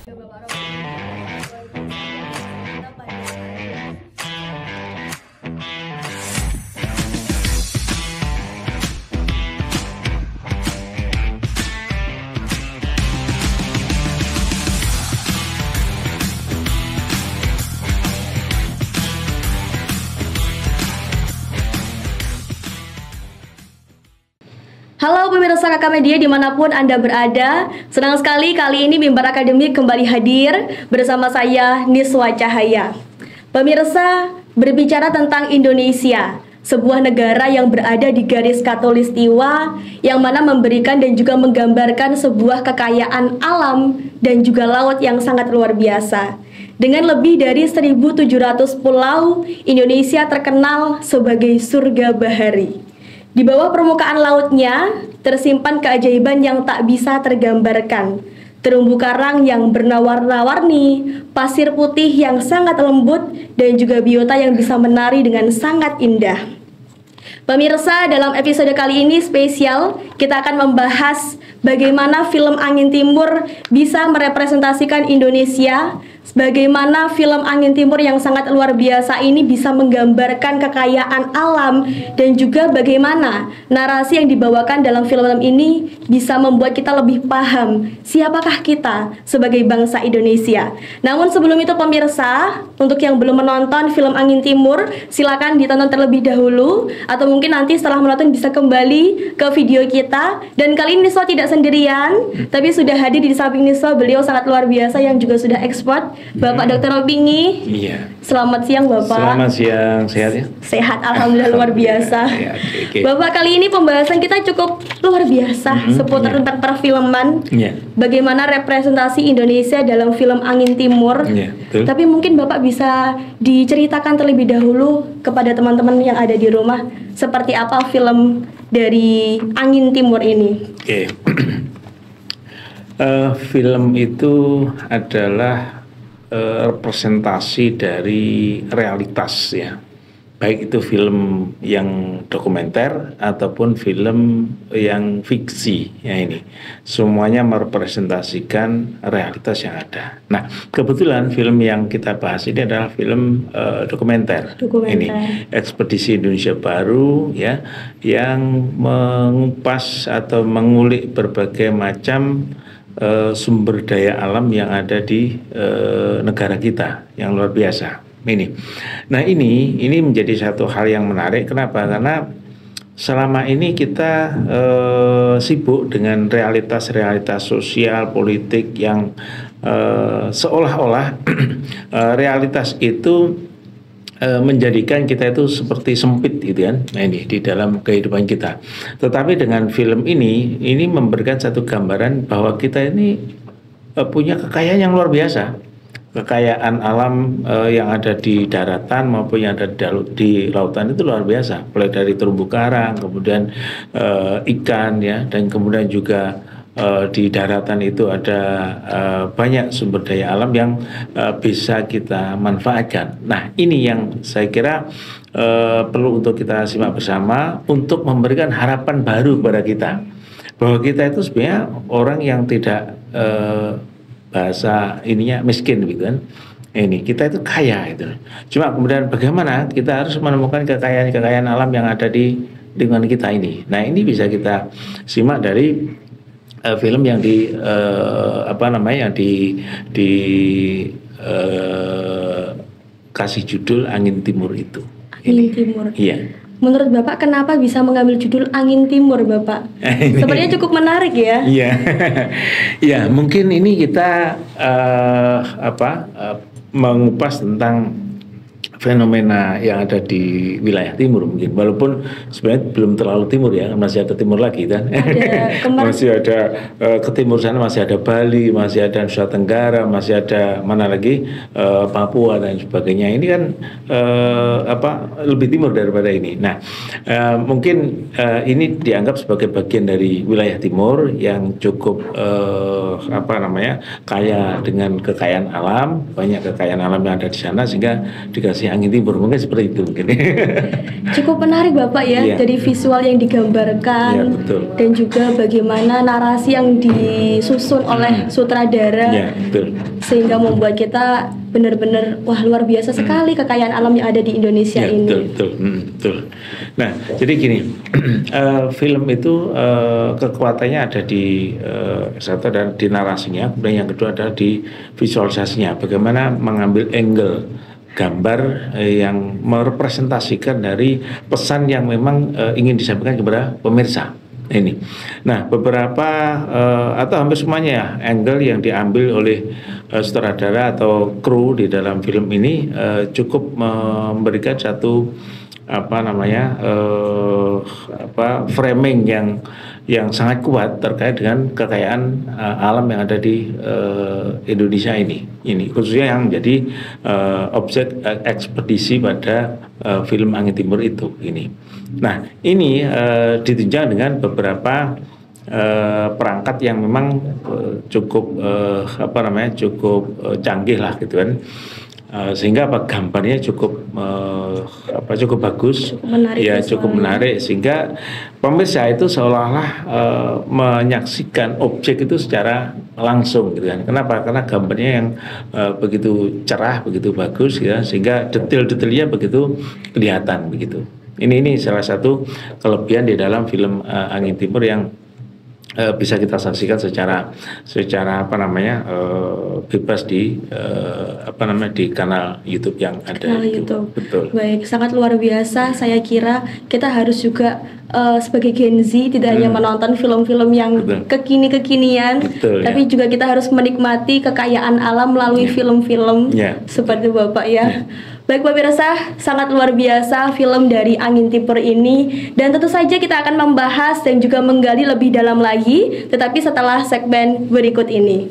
Bapak Robi, luar biasa kita pada Halo pemirsa Kakak Media dimanapun Anda berada. Senang sekali kali ini Mimbar Akademik kembali hadir bersama saya Niswa Cahaya. Pemirsa, berbicara tentang Indonesia, sebuah negara yang berada di garis khatulistiwa yang mana memberikan dan juga menggambarkan sebuah kekayaan alam dan juga laut yang sangat luar biasa. Dengan lebih dari 1.700 pulau, Indonesia terkenal sebagai surga bahari. Di bawah permukaan lautnya tersimpan keajaiban yang tak bisa tergambarkan. Terumbu karang yang berwarna-warni, pasir putih yang sangat lembut, dan juga biota yang bisa menari dengan sangat indah. Pemirsa, dalam episode kali ini spesial, kita akan membahas bagaimana film Angin Timur bisa merepresentasikan Indonesia. Bagaimana film Angin Timur yang sangat luar biasa ini bisa menggambarkan kekayaan alam dan juga bagaimana narasi yang dibawakan dalam film ini bisa membuat kita lebih paham siapakah kita sebagai bangsa Indonesia. Namun sebelum itu pemirsa, untuk yang belum menonton film Angin Timur, silakan ditonton terlebih dahulu atau mungkin nanti setelah menonton bisa kembali ke video kita. Dan kali ini Niswa tidak sendirian, tapi sudah hadir di samping Niswa, beliau sangat luar biasa yang juga sudah ekspor, Bapak Dr. Robingi. Iya. Selamat siang Bapak. Selamat siang, sehat ya? Sehat, alhamdulillah luar biasa. Ya, okay. Bapak, kali ini pembahasan kita cukup luar biasa seputar tentang perfilman. Bagaimana representasi Indonesia dalam film Angin Timur. Betul. Tapi mungkin Bapak bisa diceritakan terlebih dahulu kepada teman-teman yang ada di rumah seperti apa film dari Angin Timur ini. Oke. Film itu adalah representasi dari realitas ya, baik itu film yang dokumenter ataupun film yang fiksi ya, ini semuanya merepresentasikan realitas yang ada. Nah, kebetulan film yang kita bahas ini adalah film dokumenter. Ini Ekspedisi Indonesia Baru ya, yang mengupas atau mengulik berbagai macam sumber daya alam yang ada di negara kita yang luar biasa ini. Nah ini menjadi satu hal yang menarik. Kenapa? Karena selama ini kita sibuk dengan realitas-realitas sosial politik yang seolah-olah realitas itu menjadikan kita itu seperti sempit gitu kan. Nah ini di dalam kehidupan kita. Tetapi dengan film ini memberikan satu gambaran bahwa kita ini punya kekayaan yang luar biasa. Kekayaan alam yang ada di daratan maupun yang ada di lautan itu luar biasa. Mulai dari terumbu karang, kemudian ikan ya, dan kemudian juga di daratan itu ada banyak sumber daya alam yang bisa kita manfaatkan. Nah ini yang saya kira perlu untuk kita simak bersama untuk memberikan harapan baru kepada kita, bahwa kita itu sebenarnya orang yang tidak bahasa ininya miskin gitu kan. Ini kita itu kaya itu. Cuma kemudian bagaimana kita harus menemukan kekayaan alam yang ada di lingkungan kita ini. Nah ini bisa kita simak dari film yang kasih judul Angin Timur itu. Angin Timur. Iya. Menurut Bapak kenapa bisa mengambil judul Angin Timur, Bapak? Sebenarnya cukup menarik ya. Iya. Ya, mungkin ini kita mengupas tentang fenomena yang ada di wilayah timur mungkin, walaupun sebenarnya belum terlalu timur ya, masih ada timur lagi kan. Masih ada ke timur sana masih ada Bali, masih ada Nusa Tenggara, masih ada mana lagi Papua dan sebagainya. Ini kan lebih timur daripada ini. Nah, mungkin ini dianggap sebagai bagian dari wilayah timur yang cukup kaya dengan kekayaan alam, banyak kekayaan alam yang ada di sana sehingga dikasih versi Angin Timur, mungkin seperti itu mungkin. Cukup menarik Bapak ya, Iya. dari visual yang digambarkan, Iya, betul. dan juga bagaimana narasi yang disusun oleh sutradara, Ya, betul. sehingga membuat kita benar-benar wah luar biasa sekali kekayaan alam yang ada di Indonesia Ya, ini. betul, betul. Nah, jadi gini, film itu kekuatannya ada di satu dan di narasinya, kemudian yang kedua adalah di visualisasinya. Bagaimana mengambil angle gambar yang merepresentasikan dari pesan yang memang ingin disampaikan kepada pemirsa. Ini. Nah, beberapa atau hampir semuanya ya angle yang diambil oleh sutradara atau kru di dalam film ini cukup memberikan satu framing yang sangat kuat terkait dengan kekayaan alam yang ada di Indonesia ini khususnya yang menjadi objek ekspedisi pada film Angin Timur itu ini. Nah, ini ditunjang dengan beberapa perangkat yang memang cukup canggih lah gitu kan. Sehingga gambarnya cukup bagus, cukup menarik, ya cukup menarik, sehingga pemirsa itu seolah-olah menyaksikan objek itu secara langsung gitu kan. Kenapa? Karena gambarnya yang begitu cerah, begitu bagus ya, sehingga detail-detailnya begitu kelihatan begitu. Ini salah satu kelebihan di dalam film Angin Timur yang bisa kita saksikan secara bebas di di kanal YouTube yang ada. Kanal YouTube. Betul. Baik, sangat luar biasa. Saya kira kita harus juga sebagai Gen Z tidak hanya menonton film-film yang kekinian, tapi juga kita harus menikmati kekayaan alam melalui film-film seperti Bapak ya. Baik pemirsa, sangat luar biasa film dari Angin Timur ini, dan tentu saja kita akan membahas dan juga menggali lebih dalam lagi, tetapi setelah segmen berikut ini.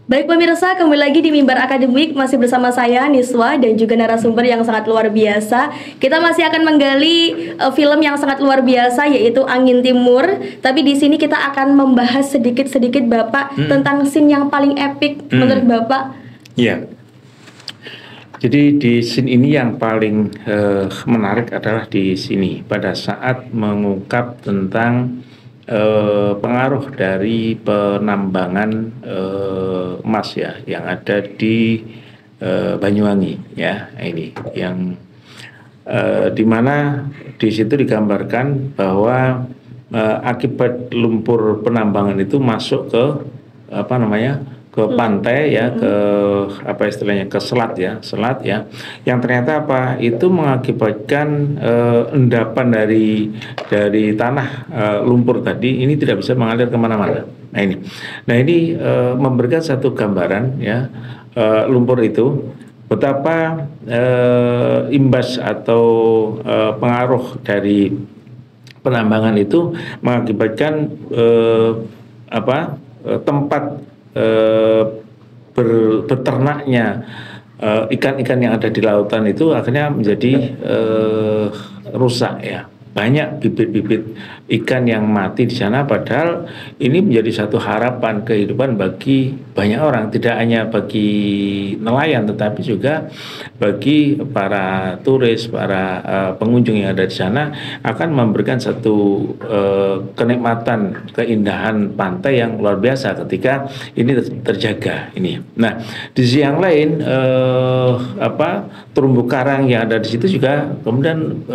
Baik pemirsa, kembali lagi di Mimbar Akademik, masih bersama saya Niswa dan juga narasumber yang sangat luar biasa. Kita masih akan menggali film yang sangat luar biasa, yaitu Angin Timur. Tapi di sini kita akan membahas sedikit-sedikit Bapak tentang scene yang paling epic menurut Bapak. Iya. Jadi di scene ini yang paling menarik adalah di sini pada saat mengungkap tentang pengaruh dari penambangan emas ya yang ada di Banyuwangi ya, ini yang dimana di situ digambarkan bahwa akibat lumpur penambangan itu masuk ke ke pantai ya, ke ke selat ya, yang ternyata itu mengakibatkan endapan dari tanah lumpur tadi ini tidak bisa mengalir kemana-mana. Nah ini memberikan satu gambaran ya, lumpur itu betapa imbas atau pengaruh dari penambangan itu mengakibatkan tempat berternaknya ikan-ikan yang ada di lautan itu akhirnya menjadi rusak ya. Banyak bibit-bibit ikan yang mati di sana, padahal ini menjadi satu harapan kehidupan bagi banyak orang, tidak hanya bagi nelayan tetapi juga bagi para turis, para pengunjung yang ada di sana, akan memberikan satu kenikmatan, keindahan pantai yang luar biasa ketika ini terjaga ini. Nah, di sisi yang lain terumbu karang yang ada di situ juga kemudian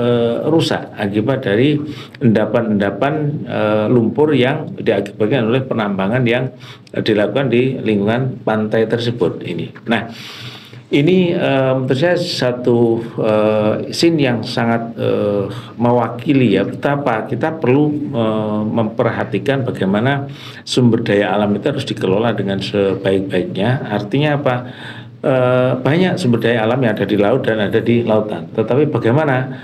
rusak akibat dari endapan-endapan lumpur yang diakibatkan oleh penambangan yang dilakukan di lingkungan pantai tersebut ini. Nah, ini menurut saya satu scene yang sangat mewakili ya betapa kita perlu memperhatikan bagaimana sumber daya alam itu harus dikelola dengan sebaik-baiknya. Artinya apa? Banyak sumber daya alam yang ada di laut dan ada di lautan, tetapi bagaimana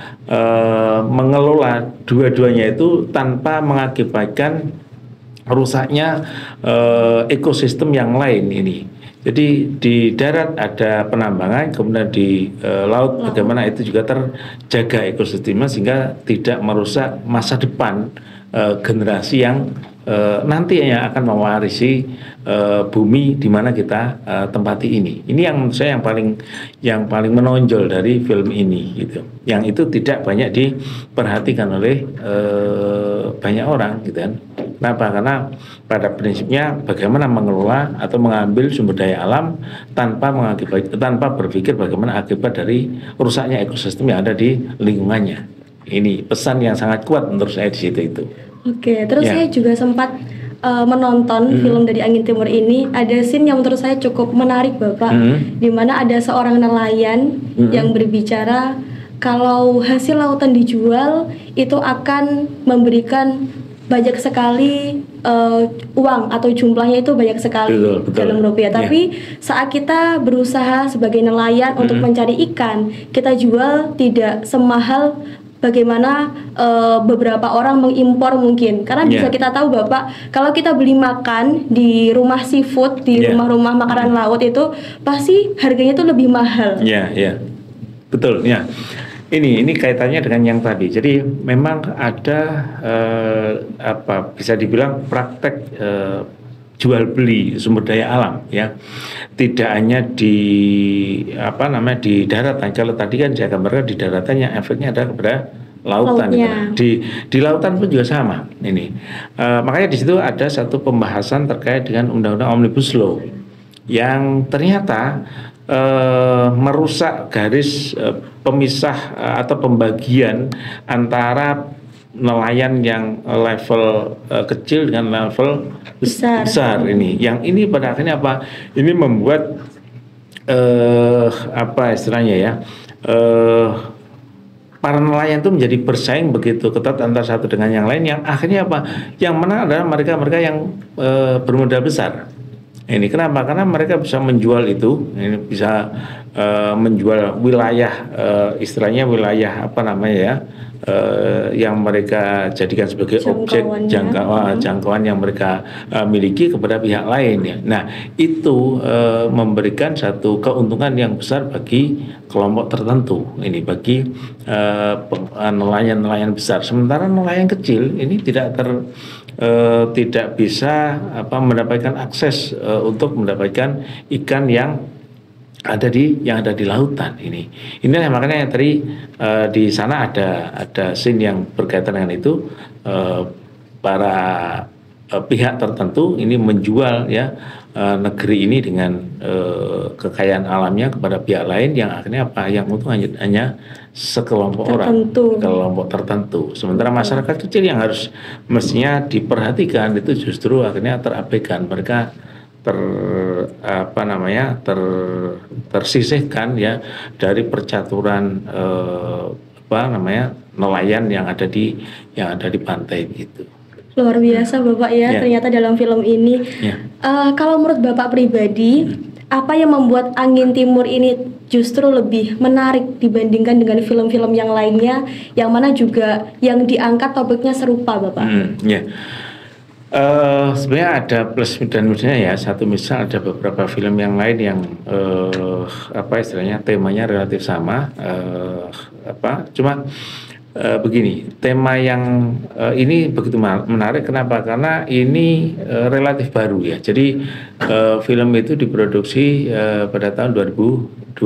mengelola dua-duanya itu tanpa mengakibatkan rusaknya ekosistem yang lain ini. Jadi di darat ada penambangan, kemudian di laut bagaimana itu juga terjaga ekosistemnya sehingga tidak merusak masa depan generasi yang nantinya akan mewarisi bumi di mana kita tempati ini. Ini yang menurut saya yang paling menonjol dari film ini gitu. Yang itu tidak banyak diperhatikan oleh banyak orang gitu kan. Kenapa? Karena pada prinsipnya bagaimana mengelola atau mengambil sumber daya alam tanpa berpikir bagaimana akibat dari rusaknya ekosistem yang ada di lingkungannya. Ini pesan yang sangat kuat menurut saya di situ itu. Oke, terus saya juga sempat menonton film dari Angin Timur ini. Ada scene yang menurut saya cukup menarik, Bapak, di mana ada seorang nelayan yang berbicara kalau hasil lautan dijual itu akan memberikan banyak sekali uang atau jumlahnya itu banyak sekali betul. dalam rupiah. Tapi saat kita berusaha sebagai nelayan untuk mencari ikan, kita jual tidak semahal bagaimana beberapa orang mengimpor mungkin. Karena bisa kita tahu Bapak, kalau kita beli makan di rumah seafood, di rumah-rumah makanan laut itu pasti harganya itu lebih mahal. Betul. Ini kaitannya dengan yang tadi. Jadi memang ada bisa dibilang praktek jual beli sumber daya alam ya. Tidak hanya di di daratan. Kalau tadi kan saya gambarkan di daratan yang efeknya ada kepada lautan. Di lautan pun juga sama. Ini makanya di situ ada satu pembahasan terkait dengan undang-undang Omnibus Law yang ternyata merusak garis pemisah atau pembagian antara nelayan yang level kecil dengan level besar ini. Yang ini pada akhirnya apa? Ini membuat para nelayan itu menjadi bersaing begitu ketat antara satu dengan yang lain. Yang akhirnya apa? Yang menang adalah mereka yang bermodal besar. Ini kenapa? Karena mereka bisa menjual itu, ini bisa menjual wilayah, istilahnya wilayah yang mereka jadikan sebagai objek jangkauan yang mereka miliki kepada pihak lain ya. Nah itu memberikan satu keuntungan yang besar bagi kelompok tertentu, ini bagi nelayan besar. Sementara nelayan kecil ini tidak bisa mendapatkan akses untuk mendapatkan ikan yang ada di lautan ini. Inilah makanya yang tadi di sana ada scene yang berkaitan dengan itu, para pihak tertentu ini menjual negeri ini dengan kekayaan alamnya kepada pihak lain yang akhirnya yang untung hanya sekelompok orang, kelompok tertentu. Sementara masyarakat kecil yang harus mestinya diperhatikan itu justru akhirnya terabaikan. Mereka tersisihkan ya dari percaturan nelayan yang ada di pantai gitu. Luar biasa Bapak ternyata dalam film ini. Kalau menurut Bapak pribadi, apa yang membuat Angin Timur ini justru lebih menarik dibandingkan dengan film-film yang lainnya, yang mana juga yang diangkat topiknya serupa Bapak? Sebenarnya ada plus dan minusnya ya. Satu misal ada beberapa film yang lain yang istilahnya temanya relatif sama, cuma begini, tema yang ini begitu menarik. Kenapa? Karena ini relatif baru ya. Jadi film itu diproduksi pada tahun 2022.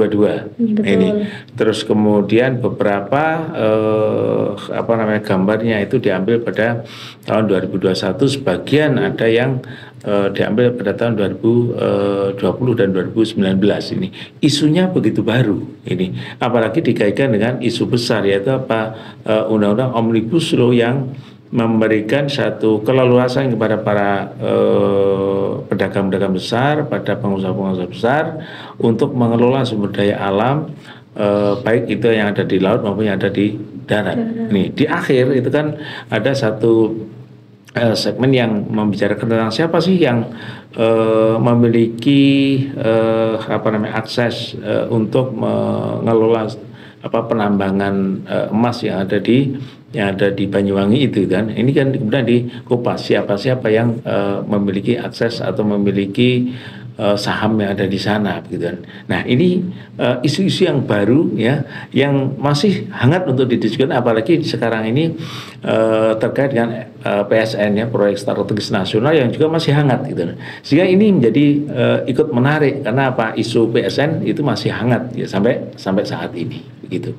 Ini. Terus kemudian beberapa gambarnya itu diambil pada tahun 2021. Sebagian ada yang diambil pada tahun 2020 dan 2019 ini. Isunya begitu baru ini, apalagi dikaitkan dengan isu besar yaitu undang-undang Omnibus Law yang memberikan satu keleluasan kepada para pedagang-pedagang besar, pada pengusaha-pengusaha besar untuk mengelola sumber daya alam, baik itu yang ada di laut maupun yang ada di darat. Nih di akhir itu kan ada satu segmen yang membicarakan tentang siapa sih yang memiliki akses untuk mengelola penambangan emas yang ada di Banyuwangi itu kan. Ini kan kemudian dikupas siapa yang memiliki akses atau memiliki saham yang ada di sana, gitu kan. Nah, ini isu-isu yang baru ya, yang masih hangat untuk didiskusikan, apalagi sekarang ini terkait dengan PSN ya, proyek strategis nasional yang juga masih hangat, gitu. Sehingga ini menjadi ikut menarik karena apa? Isu PSN itu masih hangat ya sampai saat ini, begitu.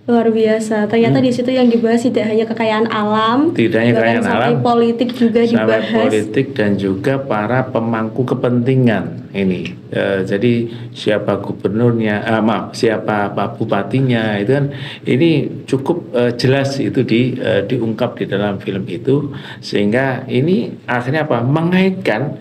Luar biasa. Ternyata di situ yang dibahas tidak hanya kekayaan alam, tidak hanya kekayaan sampai alam, politik juga sampai dibahas. Politik dan juga para pemangku kepentingan ini. Jadi siapa gubernurnya, siapa pak bupatinya, itu kan ini cukup jelas itu diungkap di dalam film itu, sehingga ini akhirnya apa? Mengaitkan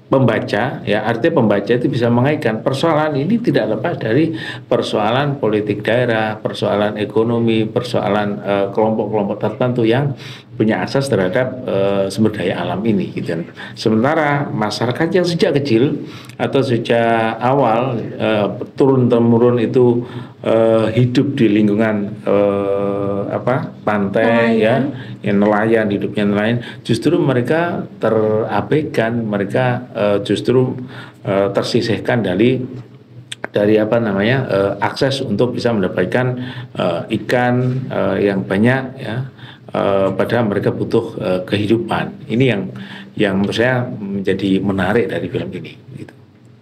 pembaca ya, artinya pembaca itu bisa mengaitkan persoalan ini tidak lepas dari persoalan politik daerah, persoalan ekonomi, persoalan kelompok-kelompok tertentu yang punya akses terhadap sumber daya alam ini, gitu. Sementara masyarakat yang sejak kecil atau sejak awal turun temurun itu hidup di lingkungan pantai ya, yang nelayan, hidupnya nelayan, justru mereka terabaikan, mereka justru tersisihkan dari akses untuk bisa mendapatkan ikan yang banyak ya, padahal mereka butuh kehidupan. Ini yang menurut saya menjadi menarik dari film ini, gitu.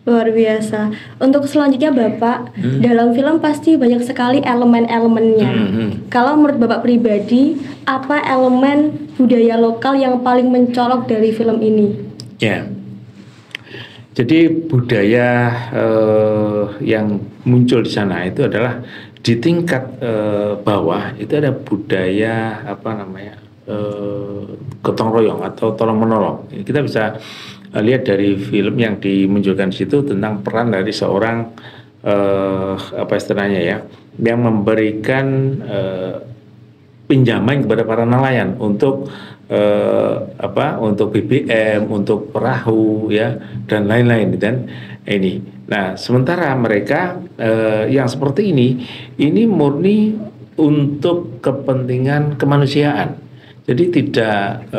Luar biasa. Untuk selanjutnya Bapak, dalam film pasti banyak sekali elemen-elemennya. Kalau menurut Bapak pribadi, apa elemen budaya lokal yang paling mencolok dari film ini? Ya, jadi budaya yang muncul di sana itu adalah di tingkat bawah itu ada budaya gotong royong atau tolong menolong. Kita bisa lihat dari film yang dimunculkan di situ tentang peran dari seorang yang memberikan pinjaman kepada para nelayan untuk BBM, untuk perahu ya, dan lain-lain, dan ini. Nah, sementara mereka yang seperti ini murni untuk kepentingan kemanusiaan. Jadi tidak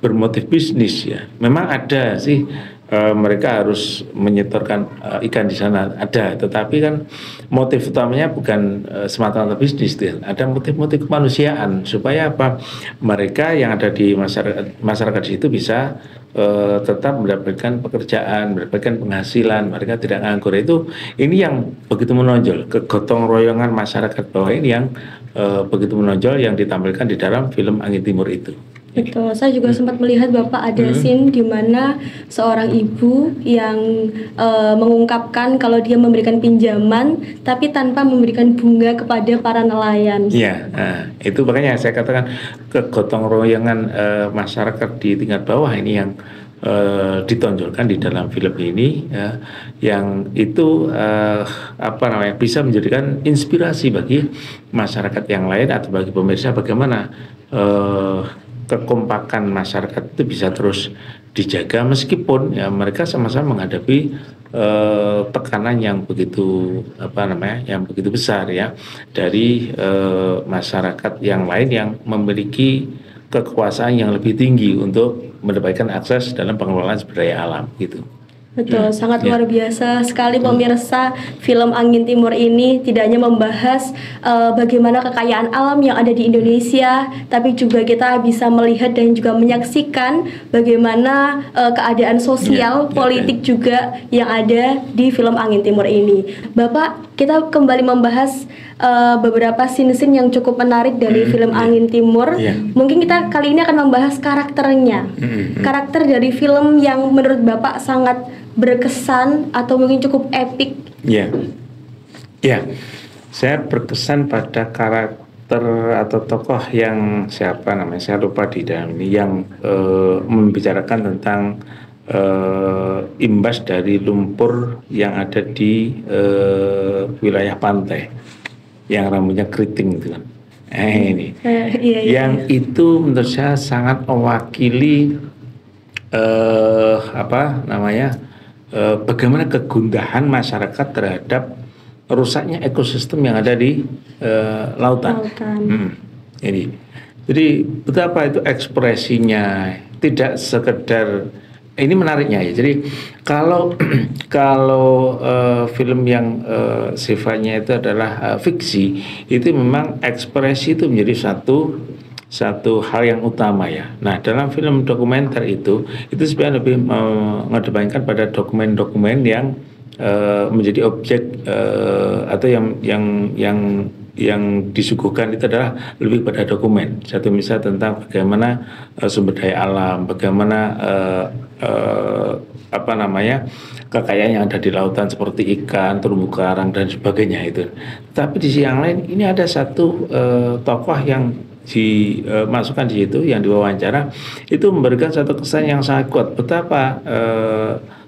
bermotif bisnis ya. Memang ada sih mereka harus menyetorkan ikan di sana, ada, tetapi kan motif utamanya bukan semata-mata bisnis, ada motif-motif kemanusiaan supaya apa? Mereka yang ada di masyarakat di situ bisa tetap mendapatkan pekerjaan, mendapatkan penghasilan, mereka tidak nganggur. Ini yang begitu menonjol, kegotong royongan masyarakat bawah ini yang begitu menonjol yang ditampilkan di dalam film Angin Timur itu. Betul, saya juga sempat melihat Bapak ada scene di mana seorang ibu yang mengungkapkan kalau dia memberikan pinjaman tapi tanpa memberikan bunga kepada para nelayan. Iya, itu makanya saya katakan kegotong royongan masyarakat di tingkat bawah ini yang ditonjolkan di dalam film ini ya, yang itu bisa menjadikan inspirasi bagi masyarakat yang lain atau bagi pemirsa bagaimana kekompakan masyarakat itu bisa terus dijaga meskipun ya mereka sama-sama menghadapi tekanan yang begitu besar ya dari masyarakat yang lain yang memiliki kekuasaan yang lebih tinggi untuk mendapatkan akses dalam pengelolaan sumber daya alam, gitu. Betul, sangat luar biasa sekali pemirsa. Film Angin Timur ini tidak hanya membahas bagaimana kekayaan alam yang ada di Indonesia, tapi juga kita bisa melihat dan juga menyaksikan bagaimana keadaan sosial, politik juga yang ada di film Angin Timur ini. Bapak, kita kembali membahas beberapa scene-scene yang cukup menarik dari film Angin Timur. Mungkin kita kali ini akan membahas karakternya. Karakter dari film yang menurut Bapak sangat berkesan atau mungkin cukup epik. Ya, saya berkesan pada karakter atau tokoh yang siapa namanya, saya lupa di dalam ini, yang membicarakan tentang imbas dari lumpur yang ada di wilayah pantai, yang rambutnya keriting itu kan. Yang itu menurut saya sangat mewakili bagaimana kegundahan masyarakat terhadap rusaknya ekosistem yang ada di lautan. Jadi betapa itu ekspresinya tidak sekedar ini menariknya ya. Jadi kalau kalau film yang sifatnya itu adalah fiksi, itu memang ekspresi itu menjadi satu hal yang utama ya. Nah, dalam film dokumenter itu sebenarnya lebih mengedepankan pada dokumen-dokumen yang menjadi objek atau yang disuguhkan itu adalah lebih pada dokumen. Satu misal tentang bagaimana sumber daya alam, bagaimana apa namanya kekayaan yang ada di lautan seperti ikan, terumbu karang dan sebagainya itu. Tapi di sisi yang lain ini ada satu tokoh yang dimasukkan di situ, yang diwawancara, itu memberikan satu kesan yang sangat kuat betapa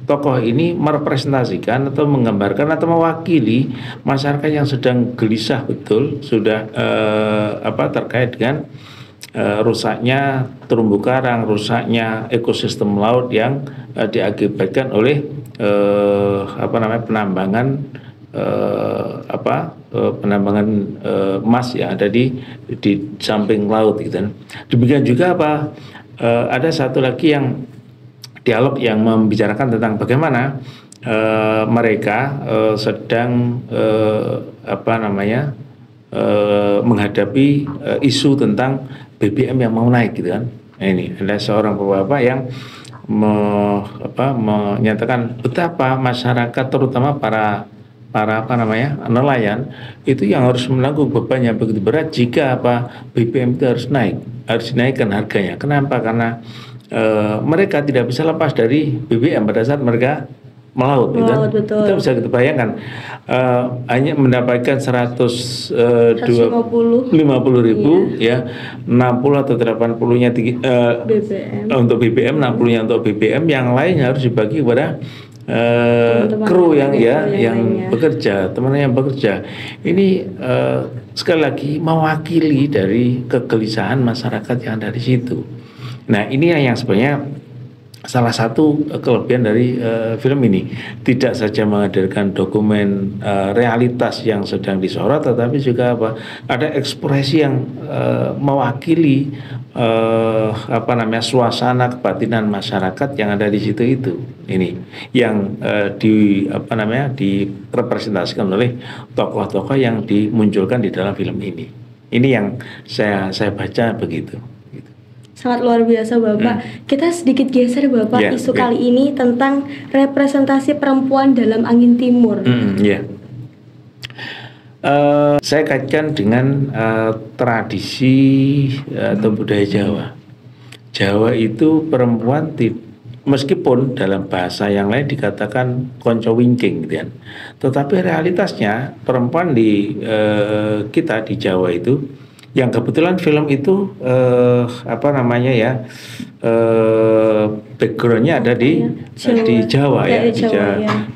tokoh ini merepresentasikan atau menggambarkan atau mewakili masyarakat yang sedang gelisah betul sudah terkait dengan rusaknya terumbu karang, rusaknya ekosistem laut yang diakibatkan oleh penambangan penambangan emas yang ada di samping laut gitu. Demikian juga ada satu lagi yang dialog yang membicarakan tentang bagaimana mereka sedang menghadapi isu tentang BBM yang mau naik gitu kan. Nah, ini ada seorang bapak yang menyatakan betapa masyarakat terutama para nelayan itu yang harus menanggung beban yang begitu berat jika BBM itu harus dinaikkan harganya. Kenapa? Karena mereka tidak bisa lepas dari BBM pada saat mereka melaut gitu kan. Kita bisa kita bayangkan hanya mendapatkan 150.000 ya, 60 atau 80-nya BBM. Untuk BBM, 60-nya untuk BBM, yang lain harus dibagi kepada kru yang bekerja, teman-teman yang bekerja. Ini sekali lagi mewakili dari kegelisahan masyarakat yang ada di situ. Nah, ini yang sebenarnya salah satu kelebihan dari film ini, tidak saja menghadirkan dokumen realitas yang sedang disorot, tetapi juga ada ekspresi yang mewakili suasana kebatinan masyarakat yang ada di situ itu. Ini yang direpresentasikan oleh tokoh-tokoh yang dimunculkan di dalam film ini. Ini yang saya baca begitu. Sangat luar biasa Bapak. Kita sedikit geser Bapak, isu kali ini tentang representasi perempuan dalam Angin Timur. Saya kaitkan dengan tradisi atau budaya Jawa. Jawa itu perempuan meskipun dalam bahasa yang lain dikatakan konco wingking gitu kan. Tetapi realitasnya perempuan di kita di Jawa itu, yang kebetulan film itu backgroundnya ada di Jawa ya,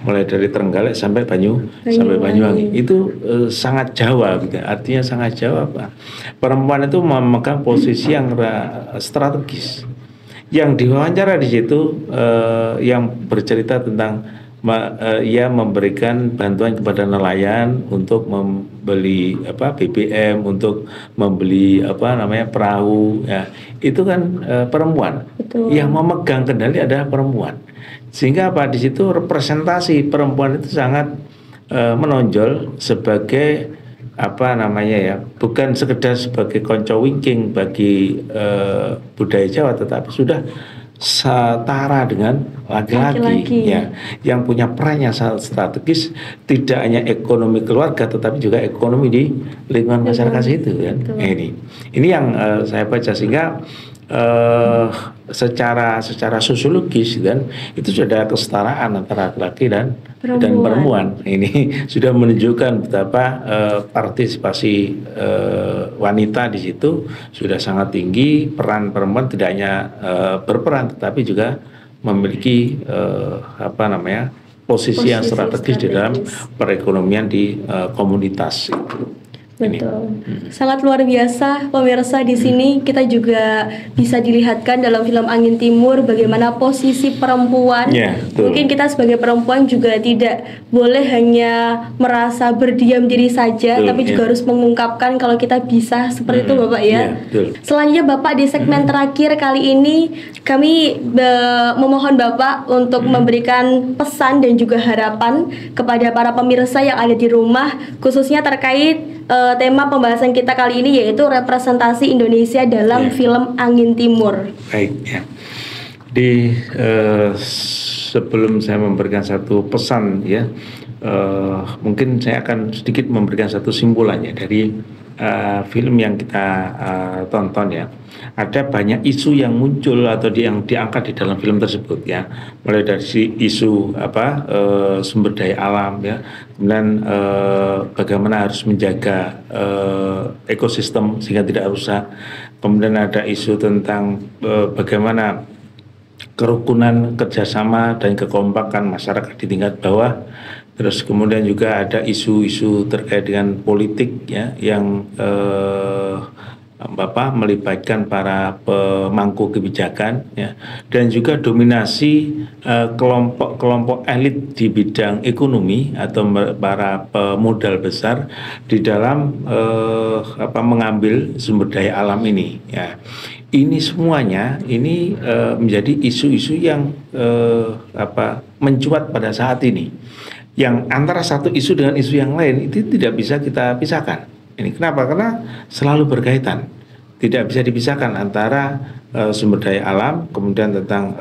mulai dari Trenggalek sampai Banyuwangi itu sangat Jawa gitu. Artinya sangat Jawa perempuan itu memegang posisi yang strategis. Yang diwawancara di situ yang bercerita tentang ia memberikan bantuan kepada nelayan untuk membeli BBM, untuk membeli perahu ya. Itu kan perempuan. Betul. Yang memegang kendali adalah perempuan, sehingga di situ representasi perempuan itu sangat menonjol sebagai bukan sekedar sebagai konco wingking bagi budaya Jawa, tetapi sudah setara dengan laki-laki ya, yang punya peran yang sangat strategis, tidak hanya ekonomi keluarga tetapi juga ekonomi di lingkungan masyarakat itu kan. Ini yang saya baca, sehingga secara sosiologis dan itu sudah kesetaraan antara laki-laki dan perempuan. Ini sudah menunjukkan betapa partisipasi wanita di situ sudah sangat tinggi. Peran perempuan tidak hanya berperan tetapi juga memiliki posisi yang strategis di dalam perekonomian di komunitas itu. Betul. Sangat luar biasa pemirsa, di sini kita juga bisa dilihatkan dalam film Angin Timur bagaimana posisi perempuan. Mungkin kita sebagai perempuan juga tidak boleh hanya merasa berdiam diri saja, tapi juga harus mengungkapkan kalau kita bisa seperti itu Bapak ya. Selanjutnya Bapak di segmen terakhir kali ini kami memohon Bapak untuk memberikan pesan dan juga harapan kepada para pemirsa yang ada di rumah, khususnya terkait tema pembahasan kita kali ini, yaitu representasi Indonesia dalam film Angin Timur. Baik ya. Sebelum saya memberikan satu pesan ya, mungkin saya akan sedikit memberikan satu simpulan ya dari film yang kita tonton ya. Ada banyak isu yang muncul atau yang diangkat di dalam film tersebut ya, mulai dari isu sumber daya alam ya, kemudian bagaimana harus menjaga ekosistem sehingga tidak rusak, kemudian ada isu tentang bagaimana kerukunan, kerjasama dan kekompakan masyarakat di tingkat bawah. Terus kemudian juga ada isu-isu terkait dengan politik ya, yang melibatkan para pemangku kebijakan ya, dan juga dominasi kelompok-kelompok elit di bidang ekonomi atau para pemodal besar di dalam mengambil sumber daya alam ini ya. Ini semuanya menjadi isu-isu yang mencuat pada saat ini, yang antara satu isu dengan isu yang lain itu tidak bisa kita pisahkan. Ini kenapa? Karena selalu berkaitan, tidak bisa dipisahkan antara sumber daya alam, kemudian tentang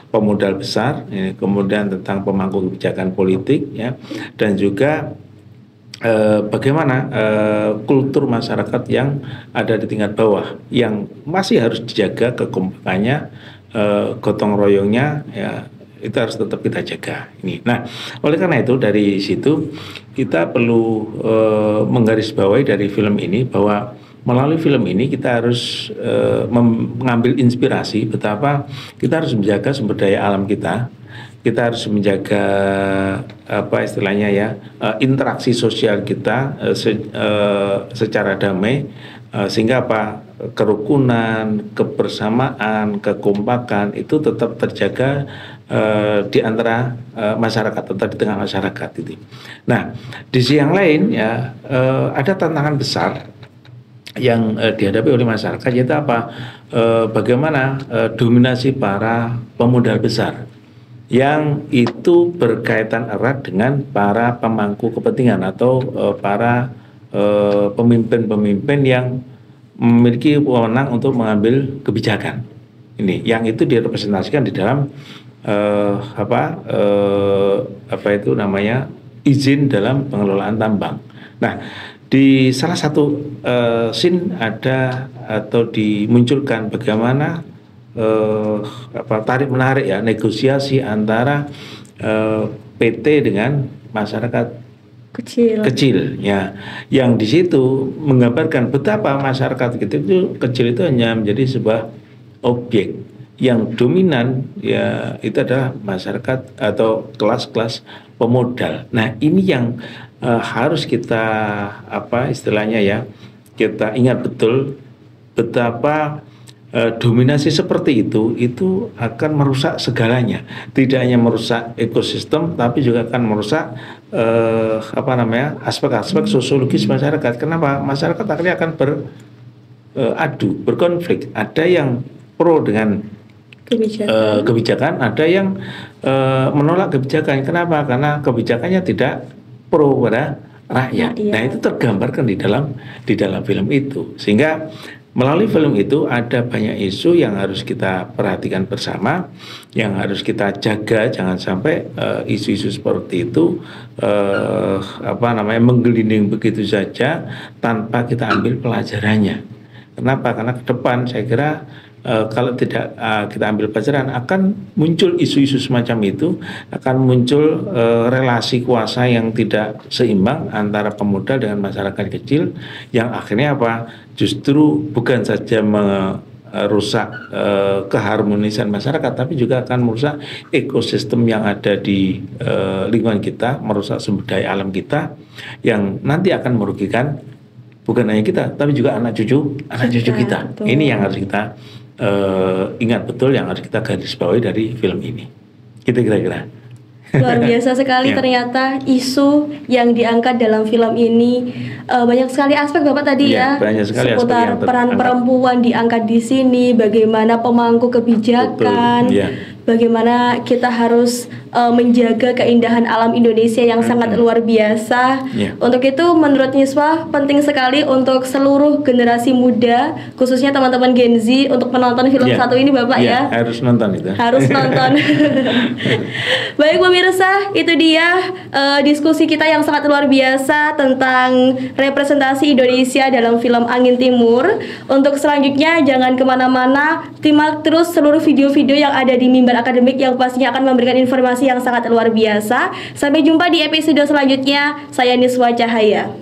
pemodal besar, kemudian tentang pemangku kebijakan politik, ya, dan juga bagaimana kultur masyarakat yang ada di tingkat bawah yang masih harus dijaga kekompakannya, gotong royongnya, ya. Itu harus tetap kita jaga ini. Nah, oleh karena itu dari situ kita perlu menggarisbawahi dari film ini bahwa melalui film ini kita harus mengambil inspirasi betapa kita harus menjaga sumber daya alam kita. Kita harus menjaga interaksi sosial kita secara damai, sehingga kerukunan, kebersamaan, kekompakan itu tetap terjaga di antara masyarakat, tetap di tengah masyarakat itu. Nah, di sisi yang lain ya ada tantangan besar yang dihadapi oleh masyarakat, yaitu bagaimana dominasi para pemodal besar yang itu berkaitan erat dengan para pemangku kepentingan atau para pemimpin-pemimpin yang memiliki wewenang untuk mengambil kebijakan. Ini yang itu direpresentasikan di dalam izin dalam pengelolaan tambang. Nah, di salah satu scene ada atau dimunculkan bagaimana tarik menarik ya, negosiasi antara PT dengan masyarakat kecil ya, yang di situ menggambarkan betapa masyarakat kecil itu hanya menjadi sebuah objek. Yang dominan ya itu adalah masyarakat atau kelas-kelas pemodal. Nah, ini yang harus kita kita ingat betul betapa dominasi seperti itu akan merusak segalanya. Tidak hanya merusak ekosistem, tapi juga akan merusak aspek-aspek sosiologis masyarakat. Kenapa? Masyarakat akhirnya akan berkonflik. Ada yang pro dengan kebijakan, ada yang menolak kebijakan. Kenapa? Karena kebijakannya tidak pro pada rakyat. Nah, itu tergambarkan di dalam film itu. Sehingga melalui film itu ada banyak isu yang harus kita perhatikan bersama, yang harus kita jaga, jangan sampai isu-isu seperti itu menggelinding begitu saja tanpa kita ambil pelajarannya. Kenapa? Karena ke depan saya kira kalau tidak kita ambil pelajaran, akan muncul isu-isu semacam itu, akan muncul relasi kuasa yang tidak seimbang antara pemodal dengan masyarakat kecil, yang akhirnya justru bukan saja rusak keharmonisan masyarakat, tapi juga akan merusak ekosistem yang ada di lingkungan kita, merusak sumber daya alam kita, yang nanti akan merugikan bukan hanya kita, tapi juga anak cucu kita. Betul. Ini yang harus kita ingat betul, yang harus kita garis bawahi dari film ini. Gitu kira-kira. Luar biasa sekali ternyata isu yang diangkat dalam film ini. Banyak sekali aspek Bapak tadi banyak sekali seputar aspek peran perempuan diangkat di sini, bagaimana pemangku kebijakan, bagaimana kita harus menjaga keindahan alam Indonesia yang sangat luar biasa. Untuk itu menurut Niswa penting sekali untuk seluruh generasi muda, khususnya teman-teman Gen Z, untuk menonton film satu ini Bapak ya. Harus nonton itu. Harus nonton. Baik pemirsa, itu dia diskusi kita yang sangat luar biasa tentang representasi Indonesia dalam film Angin Timur. Untuk selanjutnya jangan kemana-mana, simak terus seluruh video-video yang ada di Mimbar Akademik yang pastinya akan memberikan informasi yang sangat luar biasa. Sampai jumpa di episode selanjutnya. Saya Niswa Cahaya.